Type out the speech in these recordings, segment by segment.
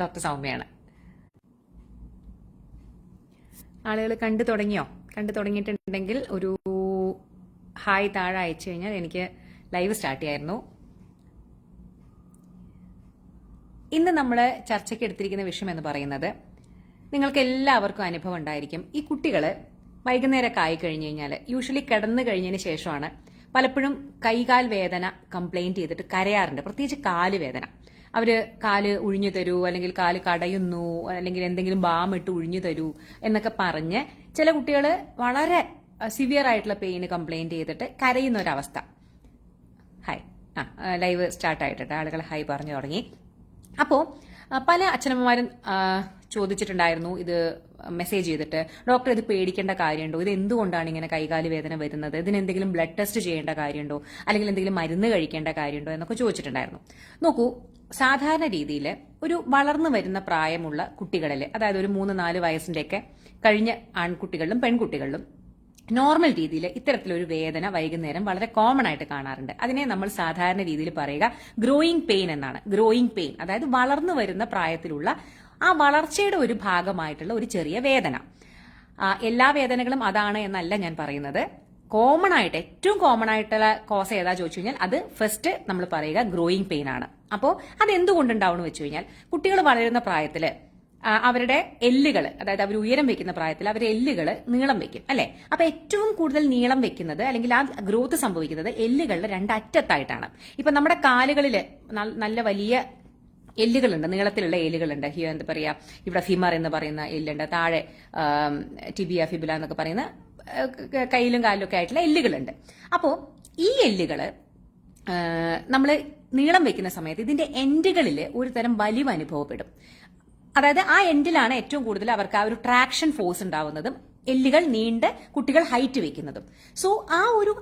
Doctor സൗമ്യയാണ്. ആളുകൾ കണ്ടു തുടങ്ങിയിട്ടുണ്ടെങ്കിൽ ഒരു ഹായ് താഴെ അയച്ചു കഴിഞ്ഞാൽ എനിക്ക് ലൈവ് സ്റ്റാർട്ട് ചെയ്യായിരുന്നു. ഇന്ന് നമ്മൾ ചർച്ചയ്ക്ക് എടുത്തിരിക്കുന്ന വിഷയം എന്ന് പറയുന്നത്, നിങ്ങൾക്ക് എല്ലാവർക്കും അനുഭവം ഉണ്ടായിരിക്കും, ഈ കുട്ടികൾ വൈകുന്നേരമൊക്കെ ആയി കഴിഞ്ഞു കഴിഞ്ഞാൽ യൂഷ്വലി കിടന്നു കഴിഞ്ഞതിന് ശേഷമാണ് പലപ്പോഴും കൈകാൽ വേദന കംപ്ലൈന്റ് ചെയ്തിട്ട് കരയാറുണ്ട്. പ്രത്യേകിച്ച് കാല് വേദന. അവര് കാല് ഒഴിഞ്ഞു തരൂ, അല്ലെങ്കിൽ കാല് കടയുന്നു, അല്ലെങ്കിൽ എന്തെങ്കിലും ബാം ഇട്ട് ഒഴിഞ്ഞു തരൂ എന്നൊക്കെ പറഞ്ഞ് ചില കുട്ടികൾ വളരെ സിവിയർ ആയിട്ടുള്ള പെയിന് കംപ്ലൈന്റ് ചെയ്തിട്ട് കരയുന്ന ഒരവസ്ഥ. ഹായ്, ലൈവ് സ്റ്റാർട്ട് ആയിട്ടിട്ട് ആളുകൾ ഹായ് പറഞ്ഞു തുടങ്ങി. അപ്പോൾ പല അച്ഛനമ്മമാരും ചോദിച്ചിട്ടുണ്ടായിരുന്നു, ഇത് മെസ്സേജ് ചെയ്തിട്ട്, ഡോക്ടർ ഇത് പേടിക്കേണ്ട കാര്യമുണ്ടോ, ഇത് എന്തുകൊണ്ടാണ് ഇങ്ങനെ കൈകാല് വേദന വരുന്നത്, ഇതിന് എന്തെങ്കിലും ബ്ലഡ് ടെസ്റ്റ് ചെയ്യേണ്ട കാര്യമുണ്ടോ, അല്ലെങ്കിൽ എന്തെങ്കിലും മരുന്ന് കഴിക്കേണ്ട കാര്യമുണ്ടോ എന്നൊക്കെ ചോദിച്ചിട്ടുണ്ടായിരുന്നു. നോക്കൂ, സാധാരണ രീതിയിൽ ഒരു വളർന്നു വരുന്ന പ്രായമുള്ള കുട്ടികളിൽ, അതായത് ഒരു 3-4 വയസ്സിന്റെയൊക്കെ കഴിഞ്ഞ ആൺകുട്ടികളിലും പെൺകുട്ടികളിലും നോർമൽ രീതിയിൽ ഇത്തരത്തിലൊരു വേദന വൈകുന്നേരം വളരെ കോമൺ ആയിട്ട് കാണാറുണ്ട്. അതിനെ നമ്മൾ സാധാരണ രീതിയിൽ പറയുക ഗ്രോയിങ് പെയിൻ എന്നാണ്. ഗ്രോയിങ് പെയിൻ അതായത് വളർന്നു വരുന്ന പ്രായത്തിലുള്ള ആ വളർച്ചയുടെ ഒരു ഭാഗമായിട്ടുള്ള ഒരു ചെറിയ വേദന. എല്ലാ വേദനകളും അതാണ് എന്നല്ല ഞാൻ പറയുന്നത്. കോമൺ ആയിട്ട് ഏറ്റവും കോമൺ ആയിട്ടുള്ള കോസ് ഏതാ ചോദിച്ചു കഴിഞ്ഞാൽ അത് ഫസ്റ്റ് നമ്മൾ പറയുക ഗ്രോയിങ് പെയിൻ ആണ്. അപ്പോൾ അത് എന്തുകൊണ്ടുണ്ടാവുമെന്ന് വെച്ച് കഴിഞ്ഞാൽ, കുട്ടികൾ വളരുന്ന പ്രായത്തില് അവരുടെ എല്ലുകൾ, അതായത് അവർ ഉയരം വെക്കുന്ന പ്രായത്തിൽ അവരുടെ എല്ലുകൾ നീളം വെക്കും, അല്ലെ? അപ്പൊ ഏറ്റവും കൂടുതൽ നീളം വെക്കുന്നത് അല്ലെങ്കിൽ ആ ഗ്രോത്ത് സംഭവിക്കുന്നത് എല്ലുകളുടെ രണ്ടറ്റത്തായിട്ടാണ്. ഇപ്പൊ നമ്മുടെ കാലുകളിൽ നല്ല വലിയ എല്ലുകളുണ്ട്, നീളത്തിലുള്ള എല്ലുകളുണ്ട്. എന്താ പറയാ, ഇവിടെ ഫിമർ എന്ന് പറയുന്ന എല്ലുണ്ട്, താഴെ ടിബിയ ഫിബുല എന്നൊക്കെ പറയുന്ന കയ്യിലും കാലിലും ഒക്കെ ആയിട്ടുള്ള എല്ലുകളുണ്ട്. അപ്പോൾ ഈ എല്ലുകള് നമ്മൾ നീളം വെക്കുന്ന സമയത്ത് ഇതിന്റെ എൻഡുകളിൽ ഒരു തരം വലിവ് അനുഭവപ്പെടും. അതായത് ആ എൻഡിലാണ് ഏറ്റവും കൂടുതൽ അവർക്ക് ആ ഒരു ട്രാക്ഷൻ ഫോഴ്സ് ഉണ്ടാവുന്നതും എല്ലുകൾ നീണ്ട് കുട്ടികൾ ഹൈറ്റ് വെക്കുന്നതും. സോ ആ ഒരു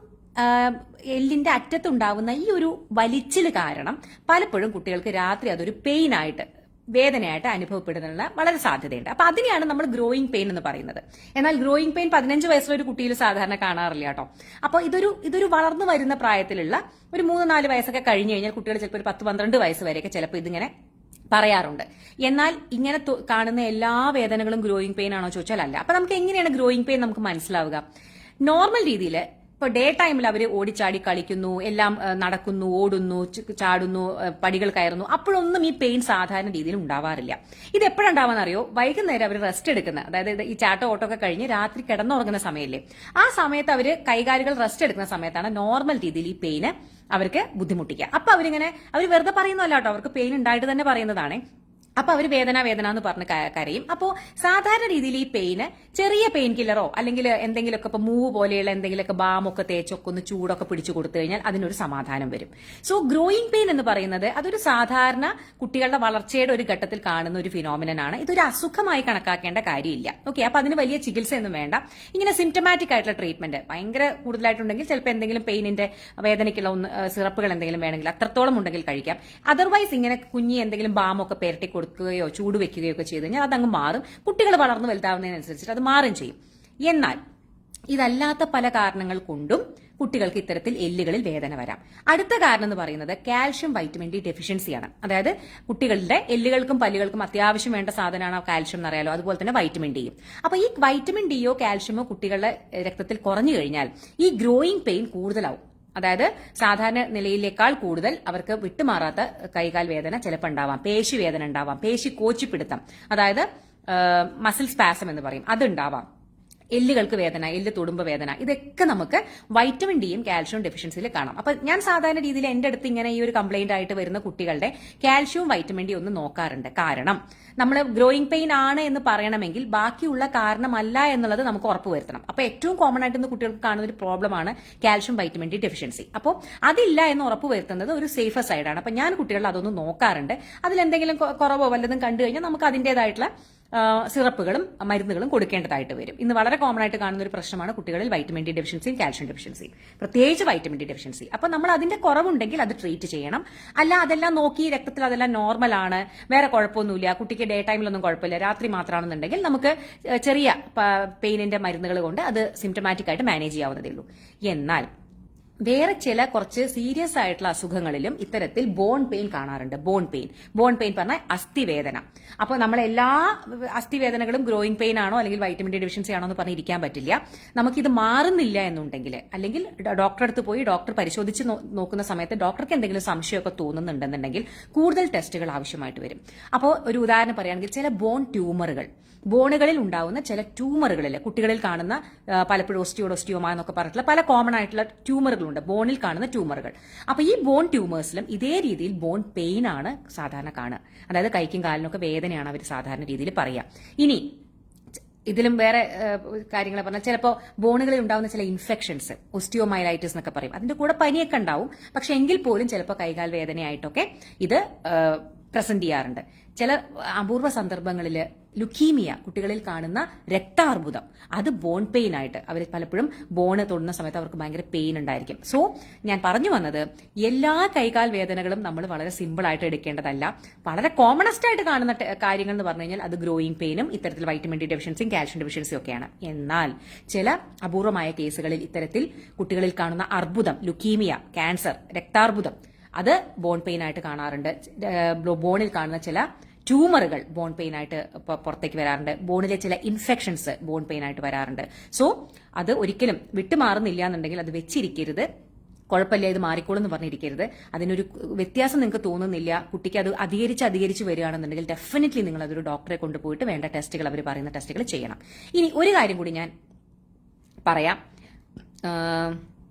എല്ലിന്റെ അറ്റത്തുണ്ടാവുന്ന ഈ ഒരു വലിച്ചിൽ കാരണം പലപ്പോഴും കുട്ടികൾക്ക് രാത്രി അതൊരു പെയിൻ ആയിട്ട്, വേദനയായിട്ട് അനുഭവപ്പെടുന്നതിനുള്ള വളരെ സാധ്യതയുണ്ട്. അപ്പൊ അതിനെയാണ് നമ്മൾ ഗ്രോയിങ് പെയിൻ എന്ന് പറയുന്നത്. എന്നാൽ ഗ്രോയിങ് പെയിൻ 15 വയസ്സുള്ള ഒരു കുട്ടിയിൽ സാധാരണ കാണാറില്ല കേട്ടോ. അപ്പോൾ ഇതൊരു വളർന്നു വരുന്ന പ്രായത്തിലുള്ള ഒരു 3-4 വയസ്സൊക്കെ കഴിഞ്ഞു കഴിഞ്ഞാൽ കുട്ടികൾ ചിലപ്പോൾ ഒരു 10-12 വയസ്സ് വരെയൊക്കെ ചിലപ്പോൾ ഇതിങ്ങനെ പറയാറുണ്ട്. എന്നാൽ ഇങ്ങനെ കാണുന്ന എല്ലാ വേദനകളും ഗ്രോയിങ് പെയിൻ ആണോ ചോദിച്ചാൽ അല്ല. അപ്പൊ നമുക്ക് എങ്ങനെയാണ് ഗ്രോയിങ് പെയിൻ നമുക്ക് മനസ്സിലാവുക? നോർമൽ രീതിയിൽ ഇപ്പൊ ഡേ ടൈമിൽ അവർ ഓടിച്ചാടി കളിക്കുന്നു, എല്ലാം നടക്കുന്നു, ഓടുന്നു, ചാടുന്നു, പടികൾ കയറുന്നു, അപ്പോഴൊന്നും ഈ പെയിൻ സാധാരണ രീതിയിൽ ഉണ്ടാവാറില്ല. ഇത് എപ്പോഴുണ്ടാവാന്ന് അറിയോ? വൈകുന്നേരം അവർ റെസ്റ്റ് എടുക്കുന്ന, അതായത് ഈ ചാട്ടോ ഓട്ടോ ഒക്കെ കഴിഞ്ഞ് രാത്രി കിടന്നുറങ്ങുന്ന സമയല്ലേ, ആ സമയത്ത് അവർ കൈകാലുകൾ റെസ്റ്റ് എടുക്കുന്ന സമയത്താണ് നോർമൽ രീതിയിൽ ഈ പെയിന് അവർക്ക് ബുദ്ധിമുട്ടിക്കുക. അപ്പൊ അവർ വെറുതെ പറയുന്നതല്ല കേട്ടോ, അവർക്ക് പെയിൻ ഉണ്ടായിട്ട് തന്നെ പറയുന്നതാണ്. അപ്പൊ അവർ വേദന എന്ന് പറഞ്ഞ് കരയും. അപ്പോൾ സാധാരണ രീതിയിൽ ഈ പെയിന് ചെറിയ പെയിൻ കില്ലറോ അല്ലെങ്കിൽ എന്തെങ്കിലുമൊക്കെ ഇപ്പൊ മൂവ് പോലെയുള്ള എന്തെങ്കിലുമൊക്കെ ബാമൊക്കെ തേച്ചൊക്കെ ഒന്ന് ചൂടൊക്കെ പിടിച്ചു കൊടുത്തു കഴിഞ്ഞാൽ അതിനൊരു സമാധാനം വരും. സോ ഗ്രോയിങ് പെയിൻ എന്ന് പറയുന്നത് അതൊരു സാധാരണ കുട്ടികളുടെ വളർച്ചയുടെ ഒരു ഘട്ടത്തിൽ കാണുന്ന ഒരു ഫിനോമിനനാണ്. ഇതൊരു അസുഖമായി കണക്കാക്കേണ്ട കാര്യമില്ല. ഓക്കെ, അപ്പൊ അതിന് വലിയ ചികിത്സയൊന്നും വേണ്ട. ഇങ്ങനെ സിംറ്റമാറ്റിക് ആയിട്ടുള്ള ട്രീറ്റ്മെന്റ് ഭയങ്കര കൂടുതലായിട്ടുണ്ടെങ്കിൽ ചിലപ്പോൾ എന്തെങ്കിലും പെയിനിന്റെ വേദനയ്ക്കുള്ള സിറപ്പുകൾ എന്തെങ്കിലും വേണമെങ്കിൽ അത്രത്തോളം ഉണ്ടെങ്കിൽ കഴിക്കാം. അതർവൈസ് ഇങ്ങനെ കുഞ്ഞി എന്തെങ്കിലും ബാമൊക്കെ പെരട്ടി കൊടുക്കുകയോ ചൂട് വെക്കുകയോ ഒക്കെ ചെയ്ത് കഴിഞ്ഞാൽ അതങ്ങ് മാറും. കുട്ടികൾ വളർന്നു വലുതാവുന്നതിനനുസരിച്ചിട്ട് അത് മാറും ചെയ്യും. എന്നാൽ ഇതല്ലാത്ത പല കാരണങ്ങൾ കൊണ്ടും കുട്ടികൾക്ക് ഇത്തരത്തിൽ എല്ലുകളിൽ വേദന വരാം. അടുത്ത കാരണം എന്ന് പറയുന്നത് കാൽഷ്യം വൈറ്റമിൻ ഡി ഡെഫിഷ്യൻസിയാണ്. അതായത് കുട്ടികളുടെ എല്ലുകൾക്കും പല്ലുകൾക്കും അത്യാവശ്യം വേണ്ട സാധനമാണ് കാൽഷ്യം എന്നറിയാലോ, അതുപോലെ തന്നെ വൈറ്റമിൻ ഡിയും. അപ്പൊ ഈ വൈറ്റമിൻ ഡിയോ കാൽഷ്യമോ കുട്ടികളുടെ രക്തത്തിൽ കുറഞ്ഞു കഴിഞ്ഞാൽ ഈ ഗ്രോയിങ് പെയിൻ കൂടുതലാവും. അതായത് സാധാരണ നിലയിലേക്കാൾ കൂടുതൽ അവർക്ക് വിട്ടുമാറാത്ത കൈകാൽ വേദന ചിലപ്പോൾ ഉണ്ടാവാം, പേശി വേദന ഉണ്ടാവാം, പേശി കോച്ചിപ്പിടുത്തം, അതായത് മസിൽ സ്പാസം എന്ന് പറയും, അതുണ്ടാവാം, എല്ലുകൾക്ക് വേദന, എല്ല് തൊടുമ്പ വേദന, ഇതൊക്കെ നമുക്ക് വൈറ്റമിൻ ഡിയും കാൽഷ്യവും ഡെഫിഷ്യൻസിയിൽ കാണാം. അപ്പൊ ഞാൻ സാധാരണ രീതിയിൽ എന്റെ അടുത്ത് ഇങ്ങനെ ഈ ഒരു കംപ്ലൈന്റ് ആയിട്ട് വരുന്ന കുട്ടികളുടെ കാൽഷ്യവും വൈറ്റമിൻ ഡി ഒന്ന് നോക്കാറുണ്ട്. കാരണം നമ്മൾ ഗ്രോയിങ് പെയിൻ ആണ് എന്ന് പറയണമെങ്കിൽ ബാക്കിയുള്ള കാരണമല്ല എന്നുള്ളത് നമുക്ക് ഉറപ്പുവരുത്തണം. അപ്പൊ ഏറ്റവും കോമൺ ആയിട്ട് കുട്ടികൾക്ക് കാണുന്ന ഒരു പ്രോബ്ലമാണ് കാൽഷ്യം വൈറ്റമിൻ ഡി ഡെഫിഷ്യൻസി. അപ്പോൾ അതില്ല എന്ന് ഉറപ്പുവരുത്തുന്നത് ഒരു സേഫർ സൈഡാണ്. അപ്പൊ ഞാൻ കുട്ടികളിൽ അതൊന്ന് നോക്കാറുണ്ട്. അതിലെന്തെങ്കിലും കുറവോ വല്ലതും കണ്ടു കഴിഞ്ഞാൽ നമുക്ക് അതിന്റേതായിട്ടുള്ള സിറപ്പുകളും മരുന്നുകളും കൊടുക്കേണ്ടതായിട്ട് വരും. ഇന്ന് വളരെ കോമൺ ആയിട്ട് കാണുന്ന ഒരു പ്രശ്നമാണ് കുട്ടികളിൽ വൈറ്റമിൻ ഡി ഡെഫിഷ്യൻസിയും കാൽഷ്യം ഡെഫിഷ്യൻസിയും, പ്രത്യേകിച്ച് വൈറ്റമിൻ ഡി ഡെഫിഷ്യൻസി. അപ്പൊ നമ്മൾ അതിന്റെ കുറവുണ്ടെങ്കിൽ അത് ട്രീറ്റ് ചെയ്യണം. അല്ല അതെല്ലാം നോക്കി രക്തത്തിൽ അതെല്ലാം നോർമൽ ആണ്, വേറെ കുഴപ്പമൊന്നുമില്ല, കുട്ടിക്ക് ഡേ ടൈമിലൊന്നും കുഴപ്പമില്ല, രാത്രി മാത്രമാണെന്നുണ്ടെങ്കിൽ നമുക്ക് ചെറിയ പെയിനിന്റെ മരുന്നുകൾ കൊണ്ട് അത് സിംറ്റമാറ്റിക് ആയിട്ട് മാനേജ് ചെയ്യാവുന്നതേ ഉള്ളൂ. എന്നാൽ വേറെ ചില കുറച്ച് സീരിയസ് ആയിട്ടുള്ള അസുഖങ്ങളിലും ഇത്തരത്തിൽ ബോൺ പെയിൻ കാണാറുണ്ട്. ബോൺ പെയിൻ പറഞ്ഞാൽ അസ്ഥിവേദന. അപ്പോൾ നമ്മൾ എല്ലാ അസ്ഥിവേദനകളും ഗ്രോയിങ് പെയിൻ ആണോ അല്ലെങ്കിൽ വൈറ്റമിൻ ഡി ഡെഫിഷ്യൻസി ആണോ എന്ന് പറഞ്ഞിരിക്കാൻ പറ്റില്ല. നമുക്കിത് മാറുന്നില്ല എന്നുണ്ടെങ്കിൽ, അല്ലെങ്കിൽ ഡോക്ടറെ അടുത്ത് പോയി ഡോക്ടർ പരിശോധിച്ച് നോക്കുന്ന സമയത്ത് ഡോക്ടർക്ക് എന്തെങ്കിലും സംശയമൊക്കെ തോന്നുന്നുണ്ടെന്നുണ്ടെങ്കിൽ കൂടുതൽ ടെസ്റ്റുകൾ ആവശ്യമായിട്ട് വരും. അപ്പോൾ ഒരു ഉദാഹരണം പറയുകയാണെങ്കിൽ ചില ബോൺ ട്യൂമറുകൾ, ബോണുകളിൽ ഉണ്ടാവുന്ന ചില ട്യൂമറുകളിൽ കുട്ടികളിൽ കാണുന്ന പലപ്പോഴും ഓസ്റ്റിയോമ എന്നൊക്കെ പറഞ്ഞിട്ടുള്ള പല കോമൺ ആയിട്ടുള്ള ട്യൂമറുകളുണ്ട്, ബോണിൽ കാണുന്ന ട്യൂമറുകൾ. അപ്പൊ ഈ ബോൺ ട്യൂമേഴ്സിലും ഇതേ രീതിയിൽ ബോൺ പെയിൻ ആണ് സാധാരണ കാണുക. അതായത് കൈക്കും കാലിനൊക്കെ വേദനയാണ് അവർ സാധാരണ രീതിയിൽ പറയുക. ഇനി ഇതിലും വേറെ കാര്യങ്ങൾ പറഞ്ഞാൽ ചിലപ്പോൾ ബോണുകളിൽ ഉണ്ടാകുന്ന ചില ഇൻഫെക്ഷൻസ്, ഓസ്റ്റിയോമൈലൈറ്റിസ് എന്നൊക്കെ പറയും, അതിന്റെ കൂടെ പനിയൊക്കെ ഉണ്ടാവും. പക്ഷെ എങ്കിൽ പോലും ചിലപ്പോൾ കൈകാൽ വേദനയായിട്ടൊക്കെ ഇത് പ്രസന്റ് ചെയ്യാറുണ്ട്. ചില അപൂർവ സന്ദർഭങ്ങളിൽ ലുക്കീമിയ, കുട്ടികളിൽ കാണുന്ന രക്താർബുദം, അത് ബോൺ പെയിൻ ആയിട്ട് അവർ പലപ്പോഴും ബോണ് തൊടുന്ന സമയത്ത് അവർക്ക് ഭയങ്കര പെയിൻ ഉണ്ടായിരിക്കും. സോ ഞാൻ പറഞ്ഞു വന്നത്, എല്ലാ കൈകാൽ വേദനകളും നമ്മൾ വളരെ സിമ്പിൾ ആയിട്ട് എടുക്കേണ്ടതല്ല. വളരെ കോമണസ്റ്റ് ആയിട്ട് കാണുന്ന കാര്യങ്ങൾ എന്ന് പറഞ്ഞു കഴിഞ്ഞാൽ അത് ഗ്രോയിങ് പെയിനും ഇത്തരത്തിൽ വൈറ്റമിൻ ഡി ഡെഫിഷ്യൻസിയും കാൽഷ്യം ഡെഫിഷ്യൻസിയും ഒക്കെയാണ്. എന്നാൽ ചില അപൂർവമായ കേസുകളിൽ ഇത്തരത്തിൽ കുട്ടികളിൽ കാണുന്ന അർബുദം, ലുക്കീമിയ, ക്യാൻസർ, രക്താർബുദം, അത് ബോൺ പെയിൻ ആയിട്ട് കാണാറുണ്ട്. ബോണിൽ കാണുന്ന ചില ട്യൂമറുകൾ ബോൺ പെയിൻ ആയിട്ട് പുറത്തേക്ക് വരാറുണ്ട്. ബോണിലെ ചില ഇൻഫെക്ഷൻസ് ബോൺ പെയിൻ ആയിട്ട് വരാറുണ്ട്. സോ അത് ഒരിക്കലും വിട്ടുമാറുന്നില്ല എന്നുണ്ടെങ്കിൽ അത് വെച്ചിരിക്കരുത്. കുഴപ്പമില്ല, ഇത് മാറിക്കോളും എന്ന് പറഞ്ഞിരിക്കരുത്. അതിനൊരു വ്യത്യാസം നിങ്ങൾക്ക് തോന്നുന്നില്ല, കുട്ടിക്ക് അത് അധികരിച്ച് വരികയാണെന്നുണ്ടെങ്കിൽ ഡെഫിനറ്റ്ലി നിങ്ങൾ അതൊരു ഡോക്ടറെ കൊണ്ടുപോയിട്ട് വേണ്ട ടെസ്റ്റുകൾ, അവർ പറയുന്ന ടെസ്റ്റുകൾ ചെയ്യണം. ഇനി ഒരു കാര്യം കൂടി ഞാൻ പറയാം.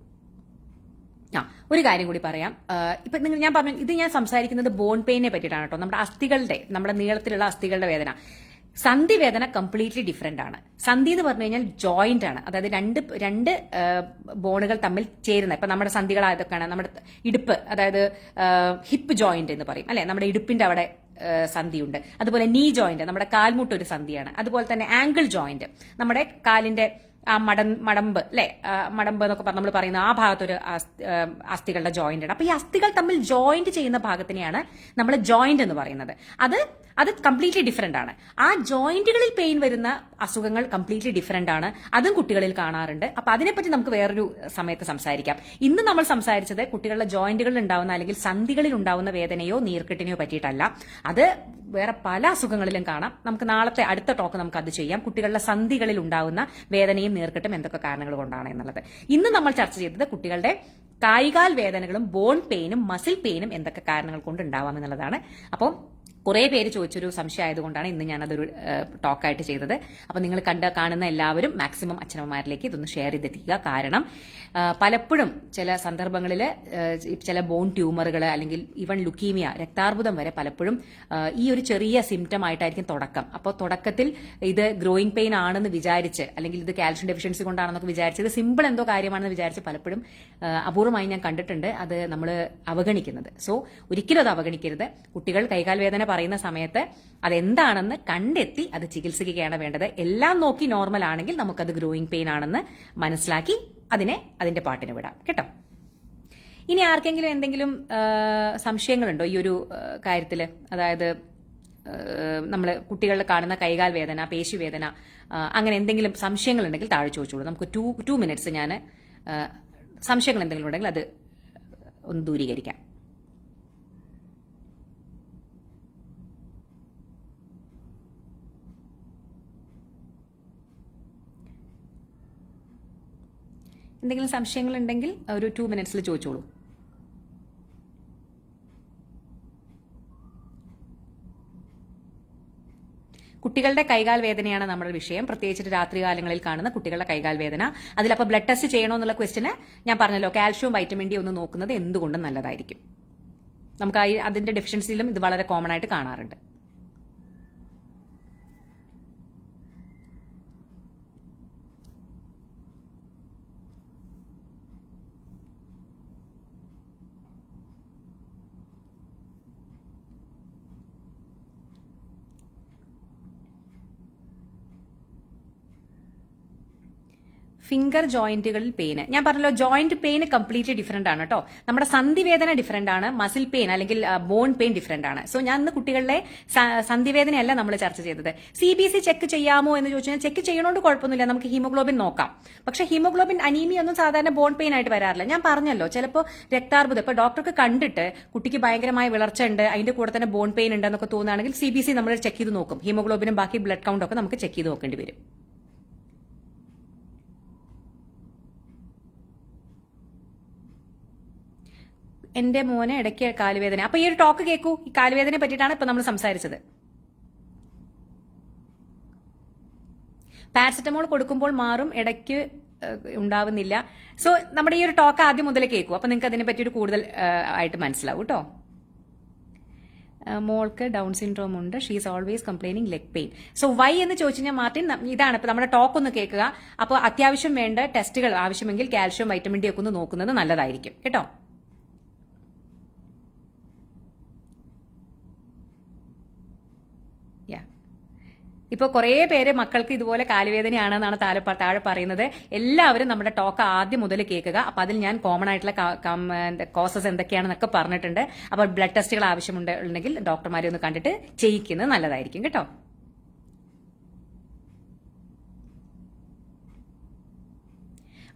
ഒരു കാര്യം കൂടി പറയാം. ഇപ്പൊ ഞാൻ പറഞ്ഞു, ഇത് ഞാൻ സംസാരിക്കുന്നത് ബോൺ പെയിനെ പറ്റിയിട്ടാണ് കേട്ടോ. നമ്മുടെ നീളത്തിലുള്ള അസ്ഥികളുടെ വേദന, സന്ധി വേദന കംപ്ലീറ്റ്ലി ഡിഫറെന്റ് ആണ്. സന്ധി എന്ന് പറഞ്ഞു കഴിഞ്ഞാൽ ജോയിന്റ് ആണ്, അതായത് രണ്ട് ബോണുകൾ തമ്മിൽ ചേരുന്ന. ഇപ്പൊ നമ്മുടെ സന്ധികൾ ഏതൊക്കെയാണ്? നമ്മുടെ ഇടുപ്പ്, അതായത് ഹിപ്പ് ജോയിന്റ് എന്ന് പറയും അല്ലെ, നമ്മുടെ ഇടുപ്പിന്റെ അവിടെ സന്ധിയുണ്ട്. അതുപോലെ നീ ജോയിന്റ്, നമ്മുടെ കാൽമുട്ട് ഒരു സന്ധിയാണ്. അതുപോലെ തന്നെ ആംഗിൾ ജോയിന്റ്, നമ്മുടെ കാലിന്റെ ആ മടമ്പ് അല്ലെ, മടമ്പ് എന്നൊക്കെ നമ്മൾ പറയുന്ന ആ ഭാഗത്തൊരു അസ്ഥികളുടെ ജോയിന്റ് ആണ്. അപ്പൊ ഈ അസ്ഥികൾ തമ്മിൽ ജോയിന്റ് ചെയ്യുന്ന ഭാഗത്തിനെയാണ് നമ്മൾ ജോയിന്റ് എന്ന് പറയുന്നത്. അത് കംപ്ലീറ്റ്ലി ഡിഫറെന്റ് ആണ്. ആ ജോയിന്റുകളിൽ പെയിൻ വരുന്ന അസുഖങ്ങൾ കംപ്ലീറ്റ്ലി ഡിഫറെന്റ് ആണ്. അതും കുട്ടികളിൽ കാണാറുണ്ട്. അപ്പൊ അതിനെപ്പറ്റി നമുക്ക് വേറൊരു സമയത്ത് സംസാരിക്കാം. ഇന്ന് നമ്മൾ സംസാരിച്ചത് കുട്ടികളുടെ ജോയിന്റുകളിൽ ഉണ്ടാവുന്ന അല്ലെങ്കിൽ സന്ധികളിൽ ഉണ്ടാവുന്ന വേദനയോ നീർക്കെട്ടിനെയോ പറ്റിയിട്ടല്ല. അത് വേറെ പല അസുഖങ്ങളിലും കാണാം. നമുക്ക് നാളത്തെ അടുത്ത ടോക്ക് നമുക്ക് അത് ചെയ്യാം. കുട്ടികളുടെ സന്ധികളിൽ ഉണ്ടാവുന്ന വേദനയും നീർക്കെട്ടും എന്തൊക്കെ കാരണങ്ങൾ കൊണ്ടാണ് എന്നുള്ളത്. ഇന്ന് നമ്മൾ ചർച്ച ചെയ്തത് കുട്ടികളുടെ കായികാൽ വേദനകളും ബോൺ പെയിനും മസിൽ പെയിനും എന്തൊക്കെ കാരണങ്ങൾ കൊണ്ട് ഉണ്ടാവാം എന്നുള്ളതാണ്. അപ്പോൾ കുറെ പേര് ചോദിച്ചൊരു സംശയം ആയതുകൊണ്ടാണ് ഇന്ന് ഞാനതൊരു ടോക്കായിട്ട് ചെയ്തത്. അപ്പൊ നിങ്ങൾ കാണുന്ന എല്ലാവരും മാക്സിമം അച്ഛനമ്മമാരിലേക്ക് ഇതൊന്ന് ഷെയർ ചെയ്തെത്തിക്കുക. കാരണം പലപ്പോഴും ചില സന്ദർഭങ്ങളിൽ ചില ബോൺ ട്യൂമറുകൾ അല്ലെങ്കിൽ ഈവൻ ലുക്കീമിയ, രക്താർബുദം വരെ പലപ്പോഴും ഈ ഒരു ചെറിയ സിംറ്റം ആയിട്ടായിരിക്കും തുടക്കം. അപ്പോൾ തുടക്കത്തിൽ ഇത് ഗ്രോയിങ് പെയിൻ ആണെന്ന് വിചാരിച്ച്, അല്ലെങ്കിൽ ഇത് കാൽഷ്യം ഡെഫിഷ്യൻസി കൊണ്ടാണെന്നൊക്കെ വിചാരിച്ച്, ഇത് സിമ്പിൾ എന്തോ കാര്യമാണെന്ന് വിചാരിച്ച് പലപ്പോഴും അപൂർവമായി ഞാൻ കണ്ടിട്ടുണ്ട് അത് നമ്മൾ അവഗണിക്കുന്നത്. സോ ഒരിക്കലും അത് അവഗണിക്കരുത്. കുട്ടികൾ കൈകാൽ വേദന പറയുന്ന സമയത്ത് അതെന്താണെന്ന് കണ്ടെത്തി അത് ചികിത്സിക്കുകയാണ് വേണ്ടത്. എല്ലാം നോക്കി നോർമൽ ആണെങ്കിൽ നമുക്കത് ഗ്രോയിങ് പെയിൻ ആണെന്ന് മനസ്സിലാക്കി അതിന്റെ പാട്ടിന് വിടാം കേട്ടോ. ഇനി ആർക്കെങ്കിലും എന്തെങ്കിലും സംശയങ്ങളുണ്ടോ ഈ ഒരു കാര്യത്തിൽ? അതായത് നമ്മൾ കുട്ടികളിൽ കാണുന്ന കൈകാൽ വേദന, പേശിവേദന, അങ്ങനെ എന്തെങ്കിലും സംശയങ്ങളുണ്ടെങ്കിൽ താഴെ ചോദിച്ചോളൂ. നമുക്ക് 2 മിനിറ്റ്സ് ഞാൻ സംശയങ്ങൾ എന്തെങ്കിലും ഉണ്ടെങ്കിൽ അത് ഒന്ന് ദൂരീകരിക്കാം. എന്തെങ്കിലും സംശയങ്ങൾ ഉണ്ടെങ്കിൽ ഒരു 2 മിനിറ്റ്സിൽ ചോദിച്ചോളൂ. കുട്ടികളുടെ കൈകാൽ വേദനയാണ് നമ്മുടെ വിഷയം, പ്രത്യേകിച്ചിട്ട് രാത്രികാലങ്ങളിൽ കാണുന്ന കുട്ടികളുടെ കൈകാൽ വേദന. അതിലപ്പോൾ ബ്ലഡ് ടെസ്റ്റ് ചെയ്യണോ എന്നുള്ള ക്വസ്റ്റിന് ഞാൻ പറഞ്ഞല്ലോ, കാൽഷ്യവും വൈറ്റമിൻ ഡി ഒന്ന് നോക്കുന്നത് എന്തുകൊണ്ടും നല്ലതായിരിക്കും. നമുക്ക് അതിന്റെ ഡെഫിഷ്യൻസിയിലും ഇത് വളരെ കോമൺ ആയിട്ട് കാണാറുണ്ട്. ഫിംഗർ ജോയിന്റുകളിൽ പെയിന്. ഞാൻ പറഞ്ഞല്ലോ ജോയിന്റ് പെയിൻ കംപ്ലീറ്റ്ലി ഡിഫറെന്റ് ആണ് കേട്ടോ. നമ്മുടെ സന്ധിവേദന ഡിഫറെന്റ് ആണ്, മസിൽ പെയിൻ അല്ലെങ്കിൽ ബോൺ പെയിൻ ഡിഫറെന്റ് ആണ്. സോ ഞാൻ ഇന്ന് കുട്ടികളിലെ സന്ധിവേദനയല്ല നമ്മൾ ചർച്ച ചെയ്തത്. CBC ചെക്ക് ചെയ്യാമോ എന്ന് ചോദിച്ചാൽ ചെക്ക് ചെയ്യണോണ്ട് കുഴപ്പമൊന്നുമില്ല, നമുക്ക് ഹീമോഗ്ലോബിൻ നോക്കാം. പക്ഷേ ഹീമോഗ്ലോബിൻ അനീമിയ ഒന്നും സാധാരണ ബോൺ പെയിൻ ആയിട്ട് വരാറില്ല. ഞാൻ പറഞ്ഞല്ലോ ചിലപ്പോൾ രക്താർബുദം, ഇപ്പൊ ഡോക്ടർക്ക് കണ്ടിട്ട് കുട്ടിക്ക് ഭയങ്കരമായ വിളർച്ച ഉണ്ട്, അതിന്റെ കൂടെ തന്നെ ബോൺ പെയിൻ ഉണ്ട് എന്നൊക്കെ തോന്നുകയാണെങ്കിൽ CBC നമ്മൾ ചെക്ക് ചെയ്ത് നോക്കും. ഹീമോഗ്ലോബിനും ബാക്കി ബ്ലഡ് കൗണ്ടും ഒക്കെ നമുക്ക് ചെക്ക് ചെയ്ത് നോക്കേണ്ടി വരും. എന്റെ മോനെ ഇടയ്ക്ക് കാലുവേദന. അപ്പൊ ഈ ഒരു ടോക്ക് കേൾക്കൂ, ഈ കാലുവേദനയെ പറ്റിയിട്ടാണ് ഇപ്പൊ നമ്മൾ സംസാരിച്ചത്. പാരസെറ്റമോൾ കൊടുക്കുമ്പോൾ മാറും, ഇടയ്ക്ക് ഉണ്ടാവുന്നില്ല. സോ നമ്മുടെ ഈ ഒരു ടോക്ക് ആദ്യം മുതലേ കേൾക്കൂ, അപ്പൊ നിങ്ങൾക്ക് അതിനെ പറ്റി ഒരു കൂടുതൽ ആയിട്ട് മനസ്സിലാവും കേട്ടോ. മോൾക്ക് ഡൗൺ സിൻഡ്രോം ഉണ്ട്, she is always complaining leg pain. So why എന്ന് ചോദിച്ചു കഴിഞ്ഞാൽ മാർട്ടിൻ, ഇതാണ് ഇപ്പൊ നമ്മുടെ ടോക്ക് ഒന്ന് കേൾക്കുക. അപ്പോൾ അത്യാവശ്യം വേണ്ട ടെസ്റ്റുകൾ ആവശ്യമെങ്കിൽ കാൽഷ്യം, വൈറ്റമിൻ ഡി ഒക്കെ ഒന്ന് നോക്കുന്നത് നല്ലതായിരിക്കും കേട്ടോ. ഇപ്പോൾ കുറേ പേര് മക്കൾക്ക് ഇതുപോലെ കാലുവേദനയാണെന്നാണ് താഴെ പറയുന്നത്. എല്ലാവരും നമ്മുടെ ടോക്ക് ആദ്യം മുതൽ കേൾക്കുക. അപ്പൊ അതിൽ ഞാൻ കോമൺ ആയിട്ടുള്ള കോസസ് എന്തൊക്കെയാണെന്നൊക്കെ പറഞ്ഞിട്ടുണ്ട്. അപ്പോൾ ബ്ലഡ് ടെസ്റ്റുകൾ ആവശ്യമുണ്ടെങ്കിൽ ഡോക്ടർമാരെ ഒന്ന് കണ്ടിട്ട് ചെയ്യിക്കുന്നത് നല്ലതായിരിക്കും കേട്ടോ.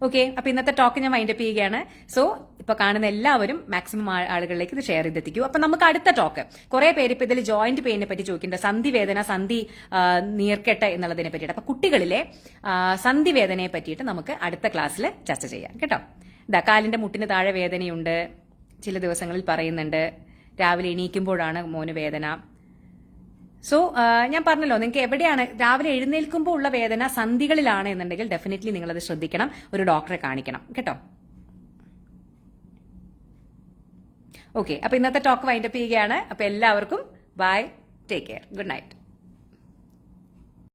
ഓക്കെ, അപ്പൊ ഇന്നത്തെ ടോക്ക് ഞാൻ വൈൻഡപ്പ് ചെയ്യുകയാണ്. സോ ഇപ്പൊ കാണുന്ന എല്ലാവരും മാക്സിമം ആളുകളിലേക്ക് ഇത് ഷെയർ ചെയ്തെത്തിക്കൂ. അപ്പൊ നമുക്ക് അടുത്ത ടോക്ക്, കുറെ പേര് ഇപ്പൊ ഇതിൽ ജോയിന്റ് പെയിനെ പറ്റി ചോദിക്കുന്നുണ്ട്, സന്ധി വേദന, സന്ധി നീർക്കെട്ട് എന്നുള്ളതിനെ പറ്റിയിട്ട്. അപ്പൊ കുട്ടികളിലെ സന്ധി വേദനയെ പറ്റിയിട്ട് നമുക്ക് അടുത്ത ക്ലാസ്സിൽ ചർച്ച ചെയ്യാം കേട്ടോ. ഇതാ കാലിന്റെ മുട്ടിന് താഴെ വേദനയുണ്ട്, ചില ദിവസങ്ങളിൽ പറയുന്നുണ്ട്, രാവിലെ എണീക്കുമ്പോഴാണ് മോന് വേദന. സോ ഞാൻ പറഞ്ഞല്ലോ, നിങ്ങൾക്ക് എവിടെയാണ് രാവിലെ എഴുന്നേൽക്കുമ്പോൾ ഉള്ള വേദന സന്ധികളിലാണ് എന്നുണ്ടെങ്കിൽ ഡെഫിനറ്റ്ലി നിങ്ങളത് ശ്രദ്ധിക്കണം, ഒരു ഡോക്ടറെ കാണിക്കണം കേട്ടോ. ഓക്കെ, അപ്പൊ ഇന്നത്തെ ടോക്ക് വൈൻഡപ്പ് ചെയ്യുകയാണ്. അപ്പൊ എല്ലാവർക്കും bye, take care, good night.